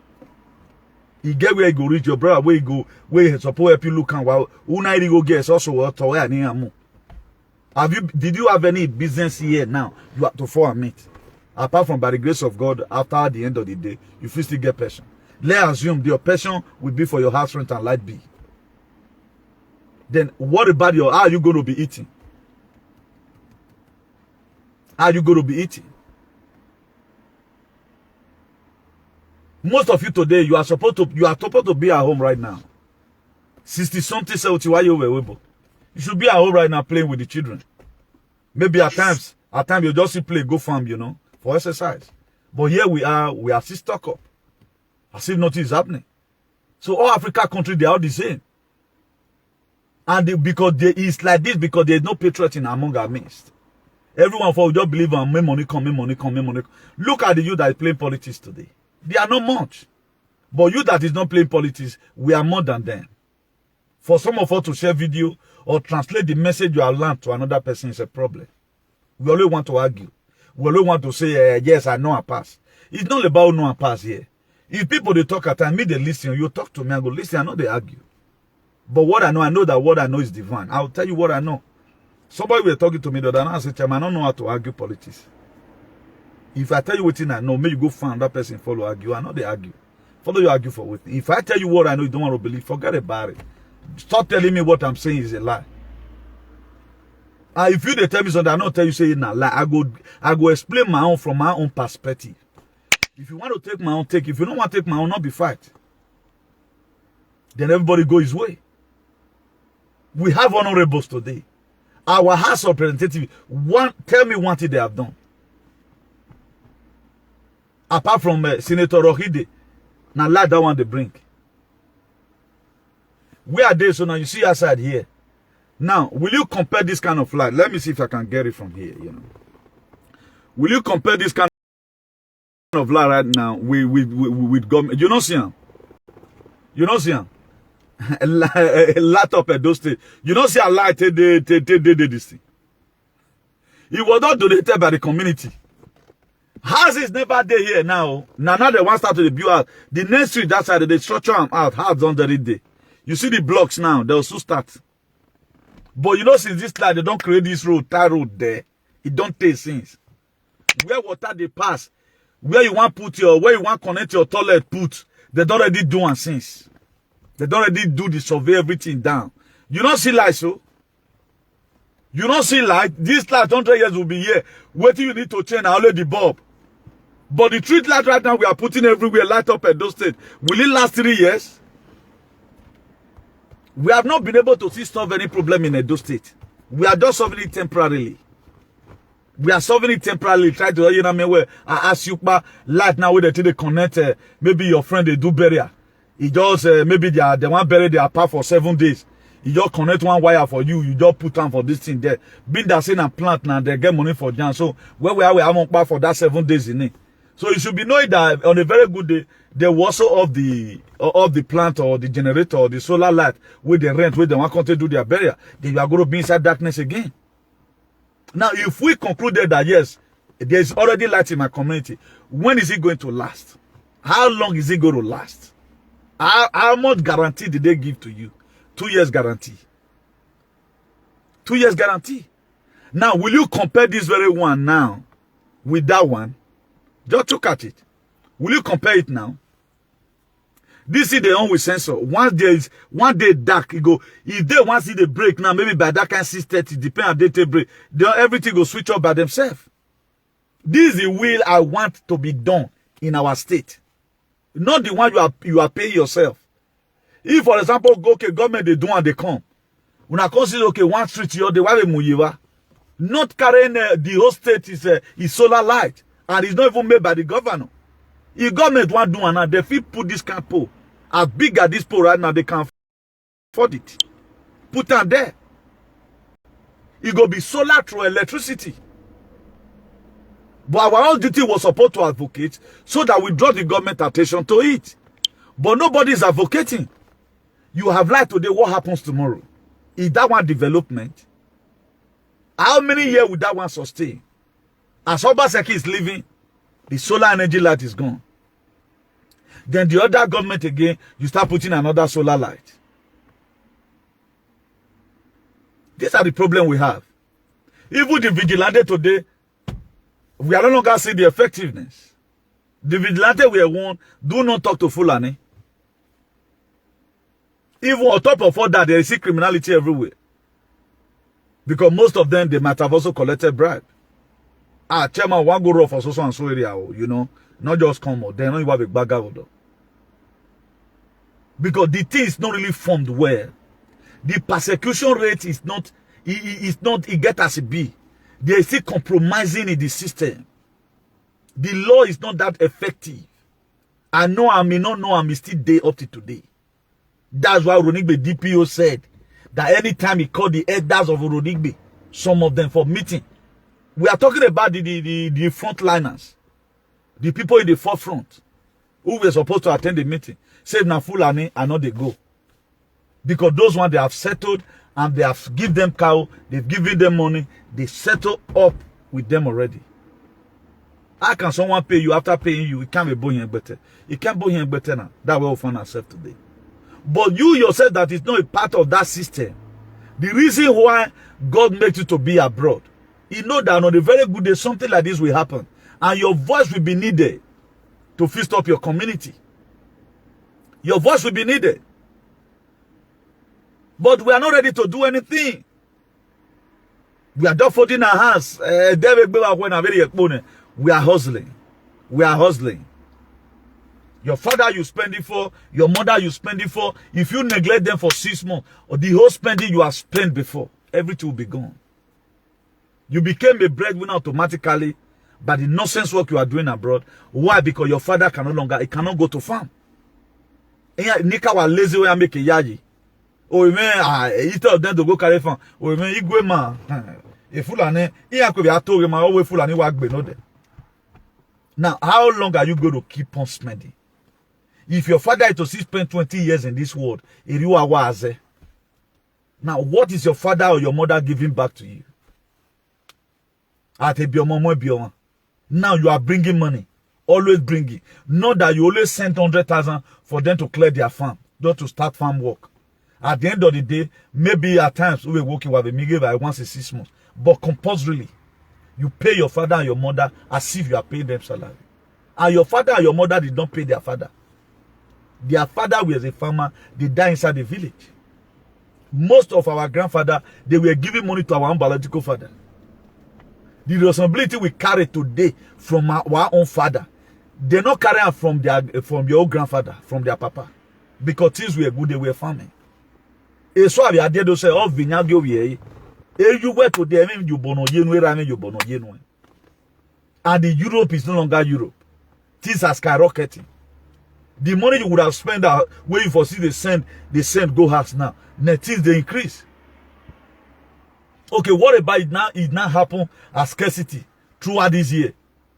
You get where you go reach your brother, where you go, where you suppose help you look and wow, who night you go get also what to where did you have any business here now? You have to form it. Apart from by the grace of God, after the end of the day, you still get pension. Let's assume your pension will be for your house rent and light bill. Then what about how are you going to be eating? How are you going to be eating? Most of you today, you are supposed to be at home right now. 60-something, 70, why you were able? You should be at home right now playing with the children. Maybe at times you just play, go farm, for exercise. But here we are still stuck up. As if nothing is happening. So all Africa countries, they are all the same. And because it's like this because there is no patriot in among our midst. Everyone for just believe on make money come, make money come, make money come. Look at the youth that is playing politics today. They are not much. But you that is not playing politics, we are more than them. For some of us to share video or translate the message you have learned to another person is a problem. We always want to argue. We always want to say, yes, I know I pass. It's not about know I pass here. If people they talk at time, me they listen, you talk to me, I go, listen, I know they argue. But what I know that what I know is divine. I'll tell you what I know. Somebody was talking to me the other night and said, Chairman, I don't know how to argue politics. If I tell you what I know, maybe you go find that person follow argue. I know they argue. Follow you argue for what. If I tell you what I know, you don't want to believe, forget about it. Stop telling me what I'm saying is a lie. If you they tell me something, I don't tell you say it's not lie. I go explain my own from my own perspective. If you want to take my own, take. If you don't want to take my own, not be fight. Then everybody go his way. We have honourables today. Our House of Representatives, tell me one thing they have done. Apart from Senator Rohide, now like that one they bring. Where are they? So now you see outside here. Now, will you compare this kind of light? Let me see if I can get it from here. Will you compare this kind of light right now with government? You don't see him. You don't see him. A light up at those states. You don't see a light they this thing. It was not donated by the community. Houses never there here now. Now they want to start to build out. The next street that side, they structure them out. Houses on the day. You see the blocks now, they'll soon start. But you know, since this time, they don't create this road, tie road there. It don't take since. Where water they pass, where you want where you want connect your toilet put, they don't already do one since. They don't already do the survey, everything down. You don't see light, so? You don't see light. This light 100 years will be here. What do you need to change? Only the bulb. But the street light right now we are putting everywhere, light up at those states. Will it last 3 years? We have not been able to solve any problem in Edo State. We are just solving it temporarily. We are solving it temporarily. Try to, you know, where I ask you about light now where they connect. Maybe your friend they do burial. He just maybe they want bury their apart for 7 days. You just connect one wire for you. You just put on for this thing there. Being that in a plant now, they get money for Jan. So where we haven't paid for that 7 days in it. So you should be knowing that on a very good day, they also of the plant or the generator or the solar light with the rent, where they want to do their burial, they are going to be inside darkness again. Now, if we concluded that yes, there is already light in my community, when is it going to last? How long is it going to last? How much guarantee did they give to you? 2 years guarantee. 2 years guarantee. Now, will you compare this very one now with that one? Just look at it. Will you compare it now? This is the one with sensor. Once there is one day dark, it go. If they want to see the break now, maybe by that kind 6:30, depending on day break, then everything will switch off by themselves. This is the will I want to be done in our state. Not the one you are paying yourself. If, for example, go okay, government they do and they come. When I consider okay, one street you the way muyiva, not carrying the whole state is solar light, and it's not even made by the governor. If government want to do another, they fit put this kind of pole as big as this pole right now, they can afford it. Put on there. It go be solar through electricity. But our own duty was supposed to advocate so that we draw the government attention to it. But nobody is advocating. You have light today, what happens tomorrow? Is that one development? How many years would that one sustain? As Obaseki is leaving, the solar energy light is gone. Then the other government again, you start putting another solar light. These are the problem we have. Even the vigilante today, we are no longer seeing the effectiveness. The vigilante we want, do not talk to Fulani. Even on top of all that, there is criminality everywhere. Because most of them, they might have also collected bribe. Chairman, one go rough for so and so area, you know, not just come out. They don't even have a bag out. Because the thing is not really formed well. The persecution rate is not, it get as it be. They are still compromising in the system. The law is not that effective. I know I may not know I'm still there up to today. That's why Oronigbe DPO said that anytime he called the elders of Oronigbe, some of them for meeting. We are talking about the frontliners, the people in the forefront who were supposed to attend the meeting. Say na Fulani and not they go. Because those ones they have settled and they have given them cow, they've given them money, they settle up with them already. How can someone pay you after paying you? It can't be buying better. It can't buy him better now. That's where we find ourselves today. But you yourself that is not a part of that system. The reason why God makes you to be abroad, you know that on a very good day, something like this will happen. And your voice will be needed to fist up your community. Your voice will be needed. But we are not ready to do anything. We are just folding our hands. We are hustling. We are hustling. Your father you spend it for, your mother you spend it for. If you neglect them for 6 months, or the whole spending you have spent before, everything will be gone. You became a breadwinner automatically by the nonsense work you are doing abroad. Why? Because your father can no longer, he cannot go to farm. Nika wa lazy way make a yaji. Oh man, he tell them to go carry farm. Oh man, he go man. If Fulani, he could be a told him always Fulani work be no there. Now, how long are you going to keep on spending? If your father is to spend 20 years in this world, now what is your father or your mother giving back to you? Now you are bringing money. Always bringing. Not that you always send 100,000 for them to clear their farm, not to start farm work. At the end of the day, maybe at times we were working with a meager by once in 6 months. But compulsorily, you pay your father and your mother as if you are paying them salary. And your father and your mother did not pay their father. Their father was a farmer. They died inside the village. Most of our grandfather, they were giving money to our own biological father. The responsibility we carry today from our own father, they not carry it from your own grandfather, from their papa. Because things were good, they were farming. Et so we are there to say, oh, vinyagyo we you were to them, you bono yenu, you bono yenu. And the Europe is no longer Europe. Things are skyrocketing. The money you would have spent waiting for see the send go house now. Now things they increase. Okay, what about it now? It now happen as scarcity throughout this year.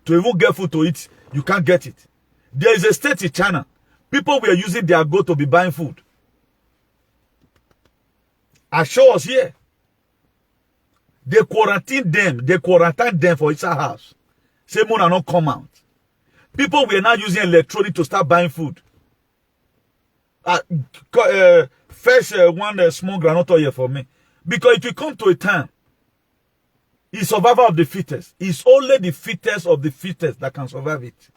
To even get food to eat, you can't get it. There is a state in China. People were using their goat to be buying food. I show us here. They quarantine them for inside house. Say Mona not come out. People were now using electronic to start buying food. First one small granola here for me. Because it will come to a time, it's survival of the fittest. It's only the fittest of the fittest that can survive it.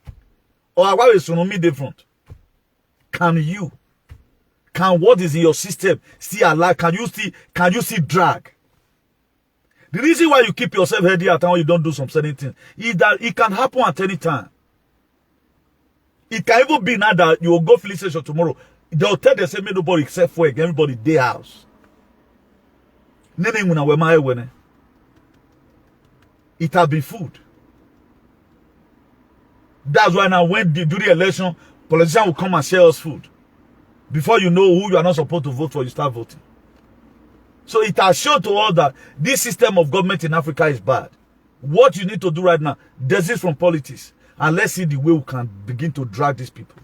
Or why is tsunami different? Can what is in your system still alive? Can you see drag? The reason why you keep yourself healthy at time when you don't do some certain things is that it can happen at any time. It can even be now that you will go police station tomorrow. They'll tell the same nobody except for everybody day house. It has been food. That's why now when during the election, politicians will come and sell us food. Before you know who you are not supposed to vote for, you start voting. So it has shown to all that this system of government in Africa is bad. What you need to do right now, desist from politics. And let's see the way we can begin to drag these people.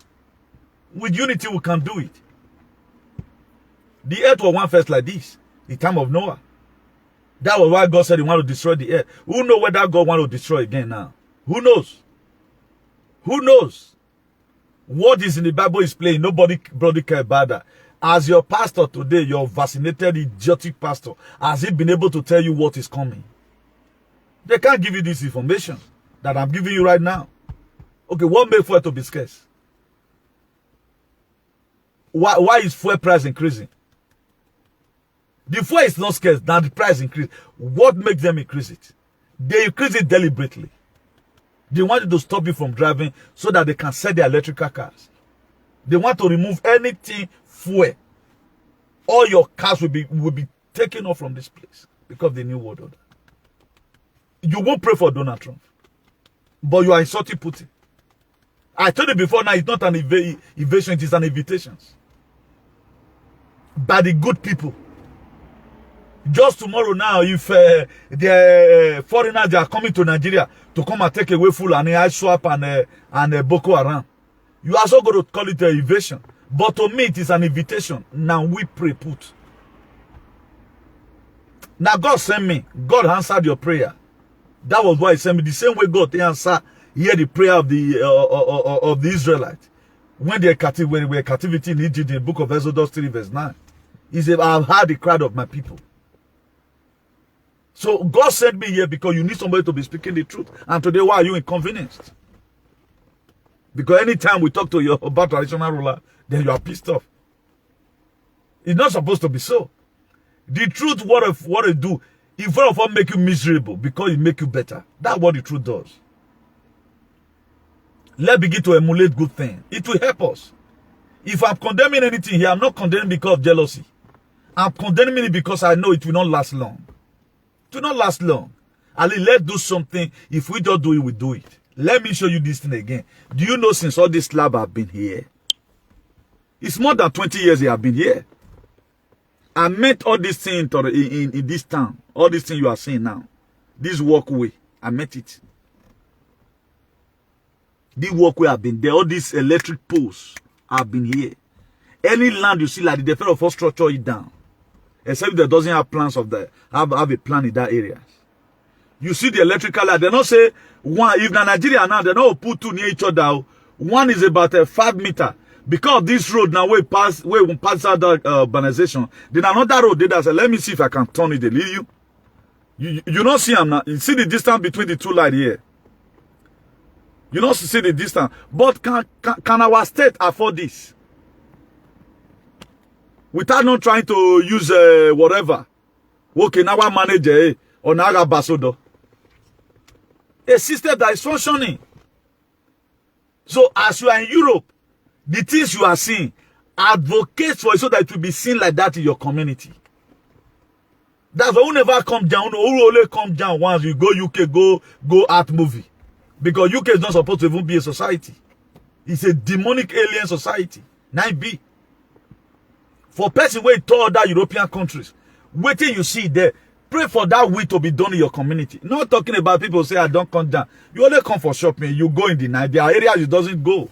With unity, we can do it. The earth was one first like this. The time of Noah. That was why God said he wanted to destroy the earth. Who knows whether God wants to destroy again now? Who knows? Who knows? What is in the Bible is playing. Nobody cares about that. As your pastor today, your vaccinated, idiotic pastor, has he been able to tell you what is coming? They can't give you this information that I'm giving you right now. Okay, what makes fuel to be scarce? Why is fuel price increasing? The fuel is not scarce, now the price increase. What makes them increase it? They increase it deliberately. They want to stop you from driving so that they can sell their electrical cars. They want to remove anything fuel. All your cars will be taken off from this place because of the new world order. You won't pray for Donald Trump, but you are insulting Putin. I told you before now, it's not an evasion, it is an invitation. by the good people. Just tomorrow now, if the foreigners they are coming to Nigeria to come and take away Fulani, ISWAP and Boko Haram, you also going to call it an invasion. But to me, it is an invitation. Now we pray put. Now God sent me. God answered your prayer. That was why He sent me. The same way God answered, hear the prayer of the Israelites when they were in captivity in Egypt, in the book of Exodus 3 verse 9. He said, I have heard the cry of my people. So God sent me here because you need somebody to be speaking the truth. And today, why are you inconvenienced? Because anytime we talk to your about traditional ruler, then you are pissed off. It's not supposed to be so. The truth, what it do, in front of all make you miserable because it make you better. That's what the truth does. Let's begin to emulate good things. It will help us. If I'm condemning anything here, I'm not condemning because of jealousy. I'm condemning it because I know it will not last long. It will not last long. Ali, let's do something. If we don't do it, we do it. Let me show you this thing again. Do you know since all this lab have been here? It's more than 20 years they have been here. I met all these things in this town. All these things you are seeing now. This walkway. I met it. This walkway have been there. All these electric poles have been here. Any land you see like the federal force structure it down. Except there doesn't have plans of that. Have a plan in that area. You see the electrical line. They don't say one. If in Nigeria now, they don't put two near each other. One is about 5 meters. Because this road now we pass out that urbanization. Then another road they say, let me see if I can turn it. They leave you. You don't see them now. You see the distance between the two lines here. You don't see the distance. But can our state afford this? Without not trying to use whatever. Okay, now I manage or now I basodo. A system that is functioning. So as you are in Europe, the things you are seeing, advocate for it so that it will be seen like that in your community. That's why we never come down. We only come down once you go UK, go art movie. Because UK is not supposed to even be a society. It's a demonic alien society. 9B. For person where to other European countries, waiting you see there, pray for that will to be done in your community. Not talking about people say I don't come down. You only come for shopping. You go in the night. There are areas you doesn't go.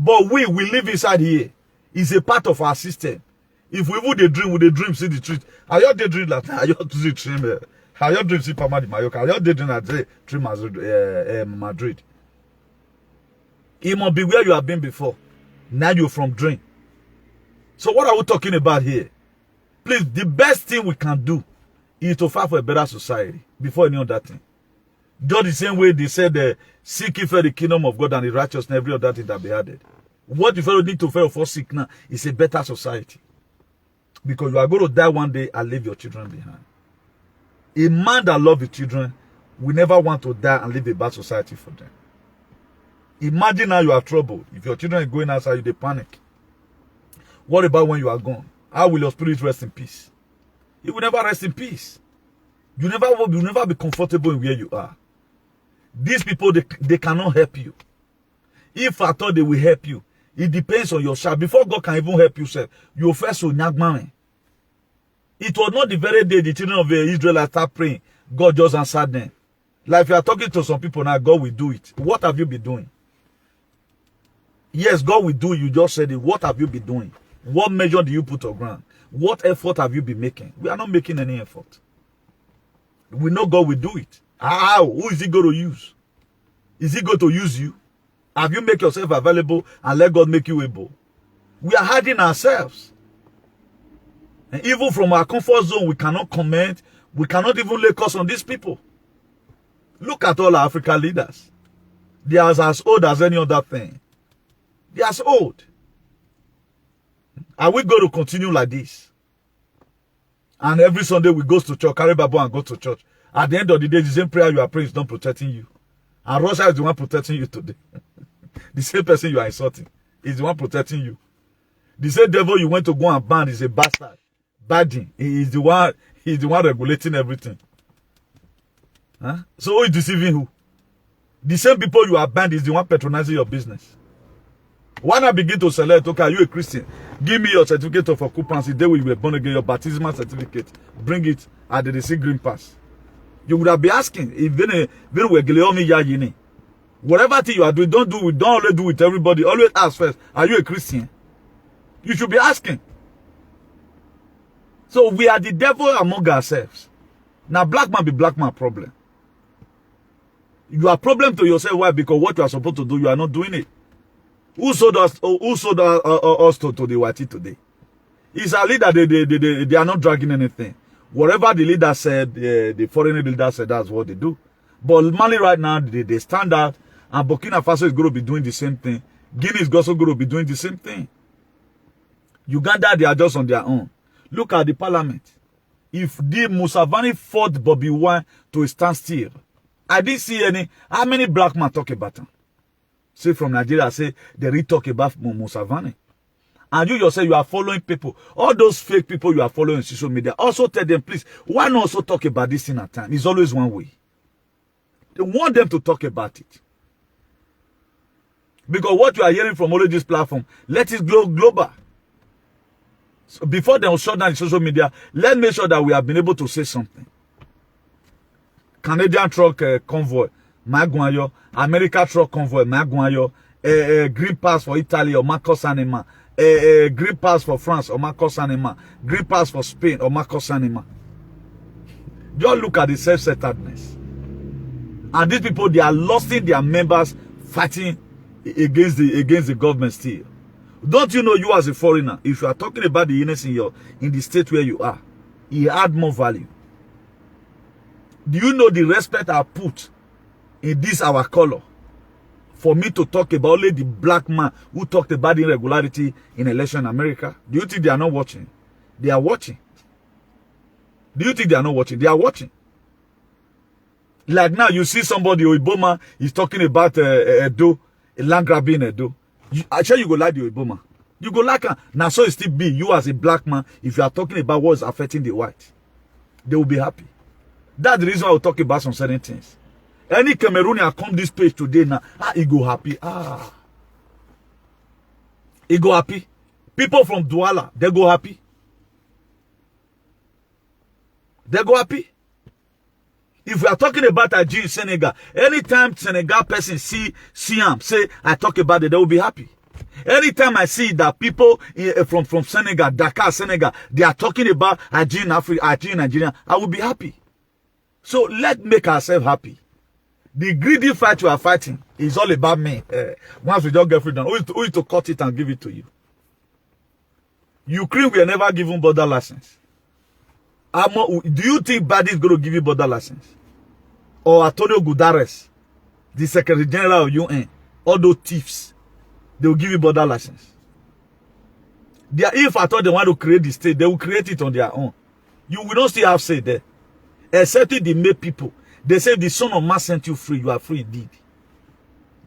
But we live inside here. It's a part of our system. If we would dream, see the truth. I just did dream that I just see dream. I just dream see Pama di Mallorca. I just did dream that dream Madrid. It must be where you have been before. Now you're from dream. So what are we talking about here? Please, the best thing we can do is to fight for a better society before any other thing. Just the same way they said, seek ye for the kingdom of God and the righteousness and every other thing that be added. What you fellow need to for seek now is a better society. Because you are going to die one day and leave your children behind. A man that loves his children will never want to die and leave a bad society for them. Imagine now you are troubled. If your children are going outside, they panic. What about when you are gone? How will your spirit rest in peace? It will never rest in peace. You will never be comfortable in where you are. These people, they cannot help you. If I thought they will help you, it depends on your child. Before God can even help you, sir, you first will nyagmame. It was not the very day the children of Israel start praying, God just answered them. Like if you are talking to some people now, God will do it. What have you been doing? Yes, God will do it. You just said it. What have you been doing? What measure do you put on ground? What effort have you been making? We are not making any effort. We know God will do it. How? Who is he going to use? Is he going to use you? Have you make yourself available and let God make you able? We are hiding ourselves. And even from our comfort zone, we cannot comment. We cannot even lay curse on these people. Look at all our African leaders. They are as old as any other thing. They are as old. Are we going to continue like this? And every Sunday we go to church, carry Bible and go to church. At the end of the day, the same prayer you are praying is not protecting you. And Russia is the one protecting you today. The same person you are insulting is the one protecting you. The same devil you went to go and ban is a bastard. Badding. He is the one regulating everything. Huh? So who is deceiving who? The same people you are banned is the one patronizing your business. When I begin to select, okay, are you a Christian? Give me your certificate of occupancy. They will be born again, your baptismal certificate. Bring it at the receipt green pass. You would have been asking if they whatever thing you are doing, don't always do with everybody. Always ask first, are you a Christian? You should be asking. So we are the devil among ourselves. Now black man be black man problem. You are problem to yourself. Why? Because what you are supposed to do, you are not doing it. Who sold us to the whitey today? It's a leader, they are not dragging anything. Whatever the leader said, the foreign leader said, that's what they do. But Mali right now, they stand out, and Burkina Faso is going to be doing the same thing. Guinea is also going to be doing the same thing. Uganda, they are just on their own. Look at the parliament. If the Museveni fought Bobby Wine to a standstill, I didn't see any. How many black men talk about him? Say from Nigeria, say they really talk about Museveni. And you yourself, you are following people. All those fake people you are following on social media. Also tell them, please, why not also talk about this thing at time? It's always one way. They want them to talk about it. Because what you are hearing from all of this platform, let it go global. So before they will shut down the social media, let's make sure that we have been able to say something. Canadian truck convoy, Maguayo. America truck convoy, Maguayo. Green pass for Italy or Marcos Anima. Green pass for France or Marcos Anima. Green pass for Spain or Marcos Anima. Just look at the self-centeredness. And these people, they are losing their members fighting against the government still. Don't you know, you as a foreigner, if you are talking about the illness in the state where you are, it add more value. Do you know the respect I put in this our color for me to talk about only the black man who talked about the irregularity in election in America? Do you think they are not watching? They are watching. Do you think they are not watching? They are watching. Like now, you see somebody, Obama, is talking about Edo, land grabbing Edo. I sure you go like the Obama. You go like her. Now, so it still be you as a black man. If you are talking about what's affecting the white, they will be happy. That's the reason why we'll talk about some certain things. Any Cameroonian come this page today now, he go happy. He go happy. People from Douala, they go happy. They go happy. If we are talking about Aji in Senegal, anytime Senegal person see him, say, I talk about it, they will be happy. Anytime I see that people from Senegal, Dakar, Senegal, they are talking about Aji in Africa, Aji in Nigeria, I will be happy. So let's make ourselves happy. The greedy fight you are fighting is all about me. Once we just get freedom, who is to cut it and give it to you? Ukraine will never given border license. Do you think Biden is going to give you border license? Or Antonio Guterres, the Secretary General of UN, all those thieves, they will give you border license. If I thought they want to create the state, they will create it on their own. You will not still have say there. Except the made people. They say the son of man sent you free, you are free indeed.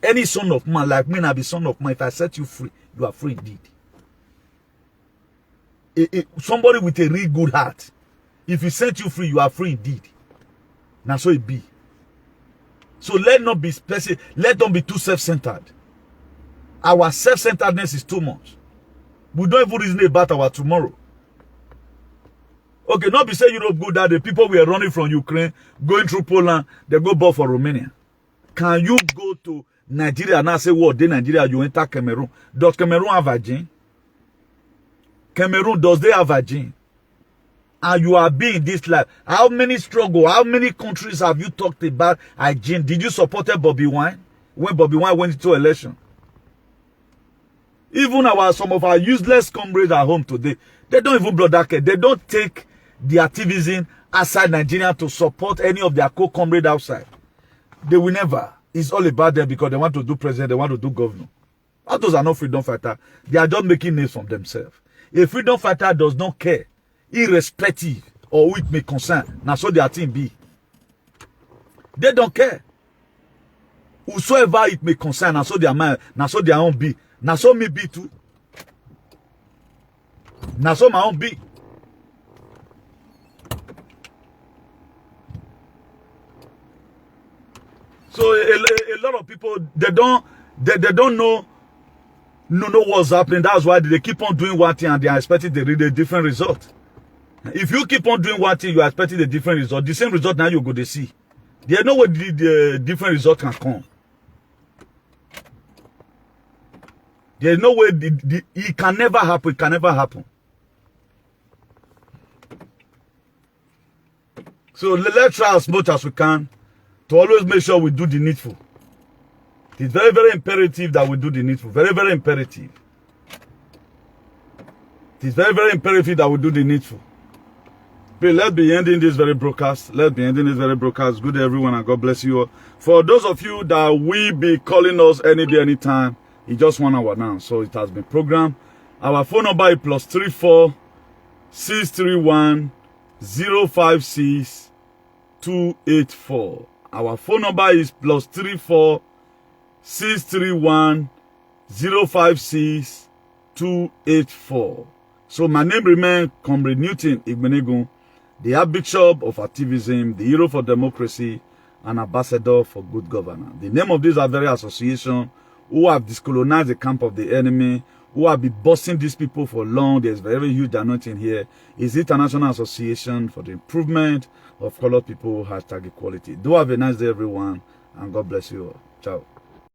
Any son of man like me, I be son of man. If I set you free, you are free indeed. Somebody with a real good heart. If he set you free, you are free indeed. Now so it be. So let not be special. Let not be too self-centered. Our self-centeredness is too much. We don't even reason about our tomorrow. Okay, not be saying Europe good that the people were running from Ukraine, going through Poland, they go back for Romania. Can you go to Nigeria and now say, what, they Nigeria, you enter Cameroon? Does Cameroon have a gene? Cameroon, does they have a gene? And you are being this life. How many struggle, how many countries have you talked about hygiene? Did you support Bobby Wine when Bobby Wine went into election? Even some of our useless comrades at home today, they don't even blood that care. They don't take the activism outside Nigeria to support any of their co-comrades outside. They will never. It's all about them because they want to do president, they want to do governor. All those are not freedom fighters. They are just making names for themselves. A freedom fighter does not care, irrespective or who it may concern. Now so their team be. They don't care. Whosoever it may concern, now so their mind, now so their own be. Now so me be too. Now so my own be. So a lot of people, they don't know know what's happening. That's why they keep on doing one thing and they are expecting a different result. If you keep on doing one thing, you are expecting a different result. The same result now you go to see. There's no way the different result can come. There's no way it can never happen. It can never happen. So let's try as much as we can to always make sure we do the needful. It's very, very imperative that we do the needful. Very, very imperative. It's very, very imperative that we do the needful. But let's be ending this very broadcast. Let's be ending this very broadcast. Good day, everyone, and God bless you all. For those of you that will be calling us any day, anytime, it's just 1 hour now. So it has been programmed. Our phone number is +34 631 056 284. Our phone number is +34 631 056 284. So my name remains Comrade Newton Igbeneghu, the Archbishop of Activism, the Hero for Democracy, and Ambassador for Good Governance. The name of this are very association who have discolonized the camp of the enemy, who have been busting these people for long. There's very huge anointing here. Is International Association for the Improvement of Colored People, #equality. Do have a nice day, everyone, and God bless you all. Ciao.